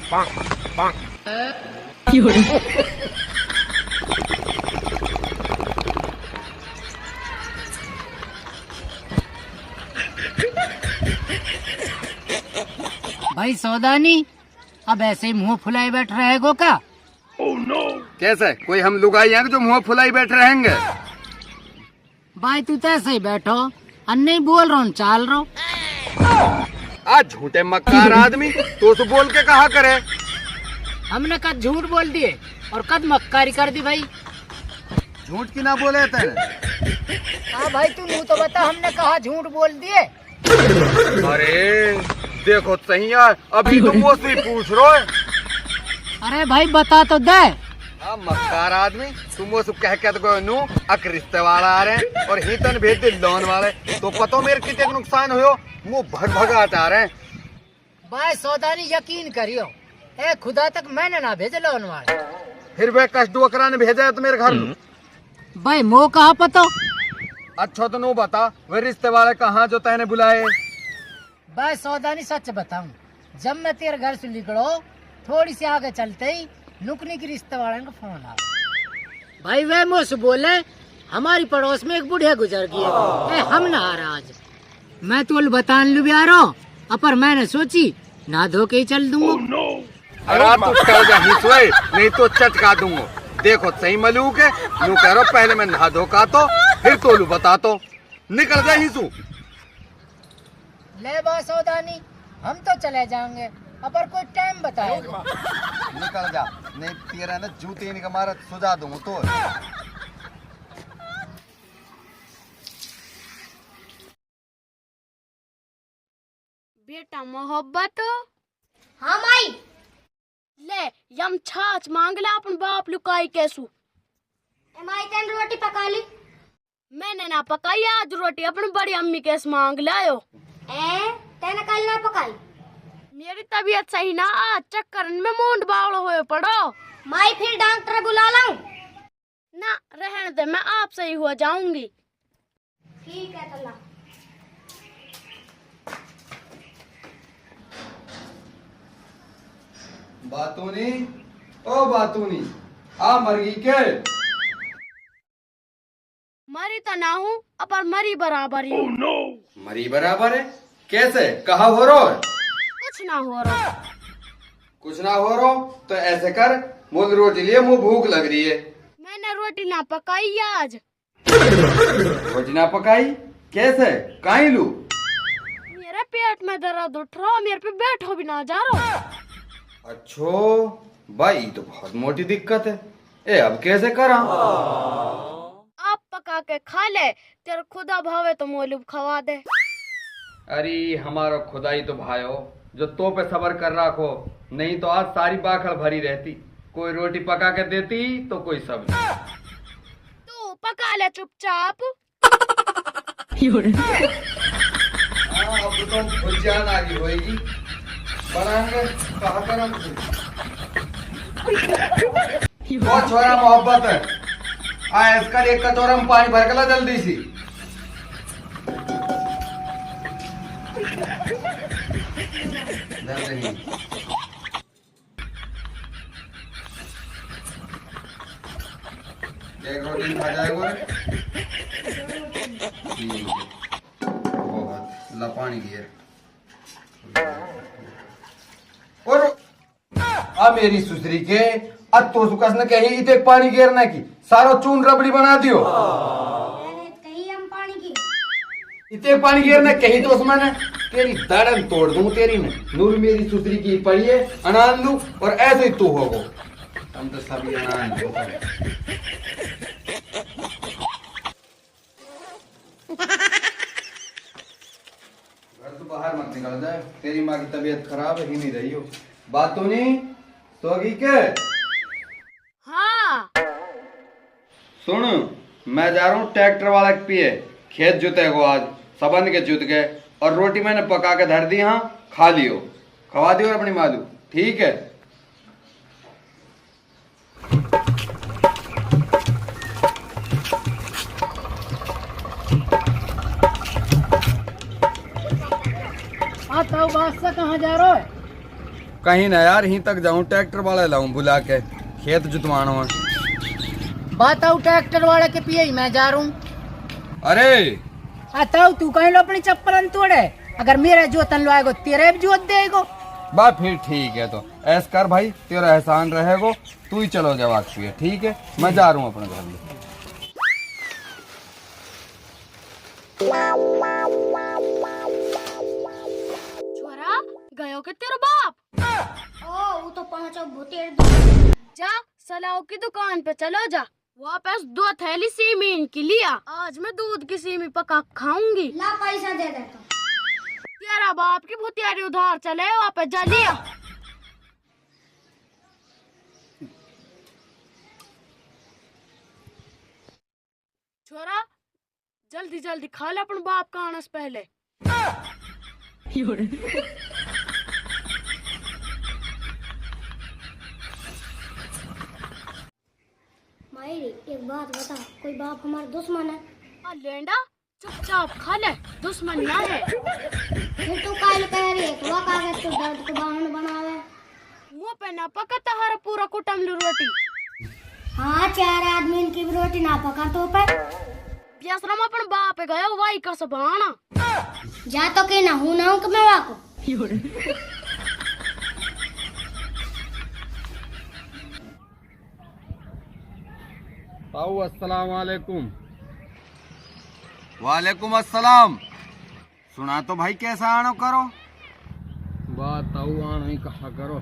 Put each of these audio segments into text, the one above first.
भाई सौदानी, अब ऐसे ही मुंह फुलाए बैठ रहेगो क्या? कैसे कोई हम लुगाई हैं जो मुंह फुलाई बैठ रहेंगे? भाई तू तो ऐसे ही बैठो, अन्य बोल रहा हूँ, चाल रहा हूँ। आज झूठे मक्कार आदमी तो बोल के कहा करे। हमने कद झूठ बोल दिए और कद मक्कारी कर दी भाई। झूठ की ना बोले तेरे। हाँ भाई तू मुँह तो बता, हमने कहा झूठ बोल दिए। अरे देखो सही यार, अभी तुम मुझसे पूछ रहे हो। अरे भाई बता तो दे। मक्कार आदमी तुम वो सब कह तो नू अक रिश्ते वाला आ रहे और ही तन भेज दे लोन वाले, तो पतो मेरे कितने नुकसान हुयो, मुँह भग आ रहे हैं। भाई सौदानी यकीन करियो, ए खुदा तक मैंने ना भेजे लोन वाले। फिर वे कष्ट डोकरा ने भेजा है तो मेरे घर। भाई मो कहा पतो? अच्छा तो नो बता, वे रिश्ते वाले कहाँ जो तैने बुलाए? भाई सौदानी सच बताऊं, जब मैं तेरे घर से निकलो थोड़ी सी आगे चलते ही नुकनी की रिश्ते वाले का फोन आ। भाई वे मुझसे बोले हमारी पड़ोस में एक बुढ़िया गुजर गई है, हम ना आ रहा आज। मैं तो बतान लू भी आ रहा हूँ, अपर मैंने सोची ना धो के ही चल दूंगा। अरे तू चल जा ही सोए, नहीं तो चटका दूंगा। देखो सही मलूक है, नू कह रहा पहले मैं नहा धोका तो फिर तोलू बता तो निकल जा ही तू। ले बा सौदानी, हम तो चले जाएंगे, अपर कोई टाइम बताए। निकल जा, नहीं तेरा ना जूते नहीं मारा सुझा दूंगा तो। बेटा मोहब्बत। हाँ माई। ले यम छाछ मांग ले अपन बाप लुकाई कैसू। माई तेन रोटी पका ली? मैंने ना पकाई आज रोटी, अपन बड़ी अम्मी कैसे मांग लायो। तेने कल ना पकाई? मेरी तबीयत सही ना, आज चक्कर में मूंड बावड़ो हुए पड़ो। माई फिर डॉक्टर बुला लाऊं? ना रहने दे, मैं आप सही हो जाऊंगी। ठीक है तला। बातूनी, ओ बातूनी, आ मरगी के? मरी तो ना हूँ, अपर मरी बराबर ही। मरी बराबर है? कैसे कहा हो रो? कुछ ना हो रहा। कुछ ना हो रो तो ऐसे कर, मुझे रोटी लिए, मुझे भूख लग रही है। मैंने रोटी ना पकाई आज। रोटी ना पकाई? कैसे काई लू? मेरे पेट में दर्द उठ रहा, मेरे पे बैठो भी ना जा रहा। अच्छो भाई, तो बहुत मोटी दिक्कत है। ए अब कैसे करा? आप पका के खा ले, तेरे खुदा भावे तो मोलूब खवा दे। अरे हमारा खुदाई तो भायो जो तो पे सबर कर रखो, नहीं तो आज सारी बाखड़ भरी रहती। कोई रोटी पका के देती तो कोई सब्जी। तू पका ले चुपचाप। हाँ, अब तो खुद जान आ गई होगी। बनाएंगे कहा करम बहुत छोरा मोहब्बत है। इसका एक कटोरा में पानी भर के ला जल्दी सी। एक रोटी खा जाएगा। ला पानी गिर और आ मेरी सुसरी के अब तो सुकस ने कही इते पानी गिरने की सारो चून रबड़ी बना दियो। कहीं हम पानी की इतने पानी गिरने कही तो उसमें ने तेरी दाढ़न तोड़ दूं तेरी ने। नूर मेरी सुसरी की पड़िए अनान लू और ऐसे ही तू होगो। हम तो सभी अनान होता है। घर तो बाहर मत निकल जाए, तेरी माँ की तबीयत खराब है, ही नहीं रही हो। बात तो नहीं सोगी के? हाँ सुन, मैं जा रहा हूँ ट्रैक्टर वाला के पिए, खेत जुते को आज सबन के जुत गए और रोटी मैंने पका के धर दी। हाँ खा लियो, खवा दियो अपनी मालू, ठीक है? तो बादशाह कहाँ जा रहा है? कहीं ना यार, यहीं तक जाऊं, ट्रैक्टर वाला लाऊं बुला के, खेत जुतवाना है। बताओ ट्रैक्टर वाले के पिए ही मैं जा रहा हूँ। अरे बताओ तू कहीं लो अपनी चप्पल तोड़े, अगर मेरे जोतन लो आएगो तेरे भी जोत देगो। बा फिर ठीक है, तो ऐस कर भाई, तेरा एहसान रहेगो, तू ही चलो जवाब पिए, ठीक है? मैं जा रहा हूँ अपने घर में। छोरा गयो के तेरा बाप? ओ वो तो पहुंचो भूतेर जा सलाव की दुकान पे चलो जा, वापस 2 थैली सीमी की लिया। आज मैं दूध की सीमी पका खाऊंगी। ला पैसा दे देता। तेरा बाप की भूतियारी उधार चले, वापस जा लिया। छोरा जल्दी जल्दी खा ले अपन बाप का आने से पहले। मायरी एक बात बता, कोई बाप हमारा दुश्मन है? लेंडा चुपचाप खा ले, दुश्मन ना है। फिर तू काल कह रही है तो कागज तो दर्द को बहाना बनावे। मुंह पे ना पका तहारा पूरा कुटम रोटी। हाँ 4 आदमी की भी रोटी ना पका तो पर बेसरम अपन बाप गया वाई का सब आना। जा तो के ना हूं ना हूं कि मैं वाको। ताऊ अस्सलाम वालेकुम। वालेकुम अस्सलाम। सुना तो भाई, कैसा आनो करो? बात ताऊ आनो ही कहा करो,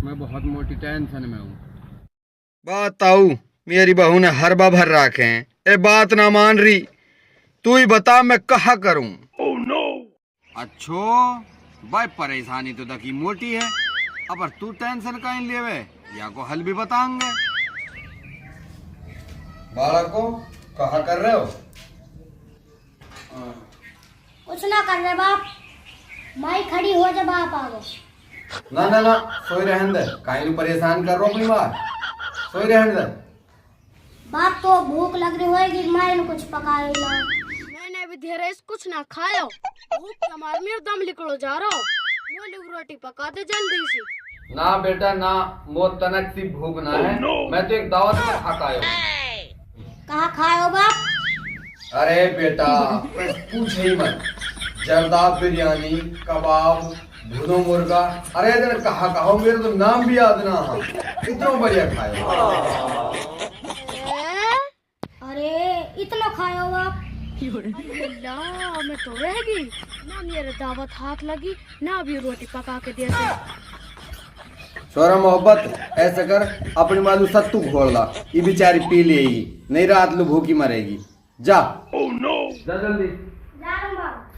मैं बहुत मोटी टेंशन में हूँ। बात ताऊ, मेरी बहू ने हर भर रखे हैं, ए बात ना मान रही, तू ही बता मैं कहा करूं? oh, no. अच्छो भाई, परेशानी तो दकी मोटी है, अब तू टेंशन कहीं लेवे, या को हल भी बताएंगे। बालक को कहा कर रहे हो? कुछ ना कर रहे बाप, माई खड़ी हो जा बाप आ गए। ना ना ना, सोई रहने दे, कहीं परेशान कर रहा अपनी बात, सोई रहने दे। बाप तो भूख लग रही होगी, माई ने कुछ पकाया ना। मैंने भी धीरे से कुछ ना खायो, भूख के मारे मेरे दम निकलो जा रहा। बोली रोटी पका दे जल्दी से। ना बेटा ना, मोत तनक सी भूख ना है, मैं तो एक दावत में खा के आया हूं। कहाँ खाओ बाप? अरे बेटा पूछ ही मत, जर्दा बिरयानी, कबाब, भुनो मुर्गा, अरे इधर कहा कहो, मेरे तो नाम भी याद ना है, इतना बढ़िया खाए। अरे इतना खाओ बाप? अल्लाह मैं तो रहेगी ना, मेरे दावत हाथ लगी ना, भी रोटी पका के देते। छोरा मोहब्बत, ऐसा कर अपनी मालू सत्तू घोल ला, ये बेचारी पी लेगी, नहीं रात लो भूखी मरेगी, जा। oh, no. जा जल्दी। जा रहा हूं बाप।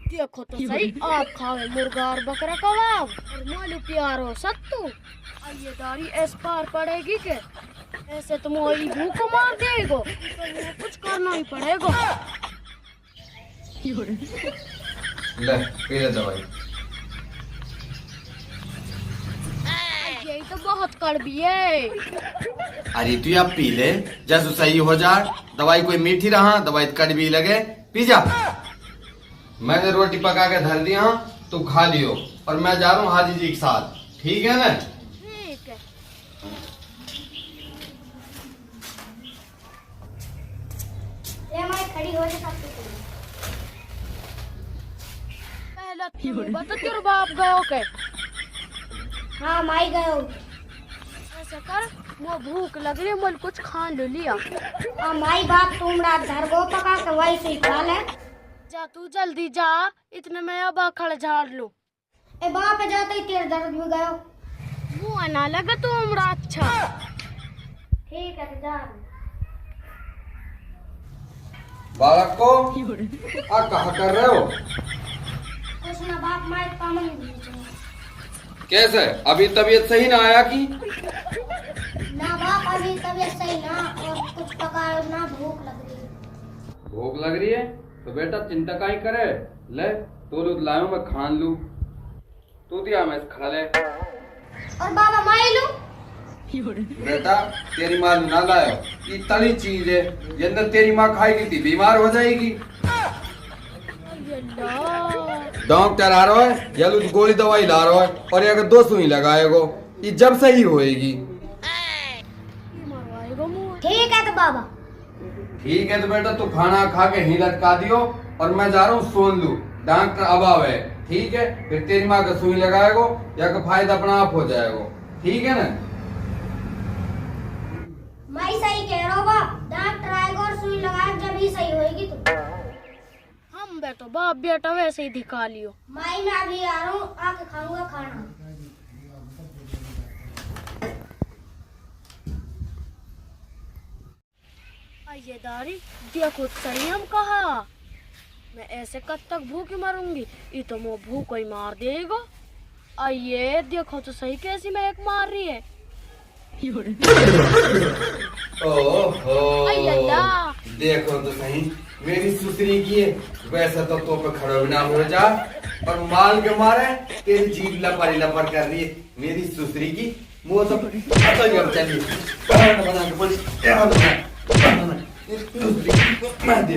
देखो तो सही, आप खावे मुर्गा और बकरा कबाब और मालू प्यारो सत्तू, ये दारी ऐस पार पड़ेगी के? ऐसे तो मोई भूख को मार देगो, तो कुछ करना ही पड़ेगा। ले पी ले दवाई। यही तो बहुत कड़वी है। अरे तू अब पी ले, जैसे सही हो जाए, दवाई कोई मीठी रहा, दवाई कड़वी लगे, पी जा। मैंने रोटी पका के धर दिया, तू खा लियो, और मैं जा रहा हूँ हाजी जी के साथ, ठीक है ना? ठीक है। ले माई खड़ी हो जा। पहला तू बता, तेरे बाप गयो के? हाँ माई गयो। ऐसा कर, वो भूख लग रही, मुझे कुछ खान लो लिया। हाँ माई बाप तुमरा धर गो पका के वही से खा ले। जा तू जल्दी जा, इतने में अब खड़ झाड़ लो। ए बाप जाते ही तेरे दर्द भी गयो। मुँह ना लगा तो हमरा अच्छा। ठीक है तो जा। बालक को आ कहा कर रहे हो? कुछ ना बाप, माई पामन कैसे, अभी तबीयत सही ना आया की? ना बाप अभी तबीयत सही ना, और कुछ पकाओ ना, भूख लग रही है। भूख लग रही है तो बेटा चिंता काहे करे, ले तो लायो मैं खान लू, तू दिया मैं खा ले। और बाबा माई लू? बेटा तेरी माँ ना लायो, ये तली चीज है, ये अंदर तेरी माँ खाएगी थी बीमार हो जाएगी। अल्लाह। डॉक्टर आ रहा है या तो गोली दवाई ला रहा है और अगर 2 सुई लगाएगो ये जब सही होएगी। मरवाएगा मुँह। ठीक है तो बाबा। ठीक है तो बेटा तू खाना खा के ही लटका दियो और मैं जा रहा हूँ सोन लू। डॉक्टर अब आवे ठीक है, फिर तेरी माँ का सुई लगाएगो या का फायदा अपना आप हो जाएगो। ठीक है ना? मैं सही कह रहा हूँ बाप। डॉक्टर आएगा और सुई लगाएगा जब ही सही होएगी तो। हम बेटो बाप बेटा वैसे ही दिखा लियो। मैं अभी आ रहा हूँ, आके खाऊंगा खाना। ये दारी देखो सही हम कहा। मैं ऐसे कब तक भूखी मरूंगी, ये तो मुँह भूख ही मार देगा। आइए देखो तो सही कैसी महक मार रही है। ओहो अल्लाह। देखो तो सही मेरी सुसरी की है। वैसे तो पे खड़ो ना हो जा और माल के मारे तेरी जीभ लपड़ी लपड़ कर रही है मेरी सुसरी की। मुँह तो चलिए बना के बोली मैं दे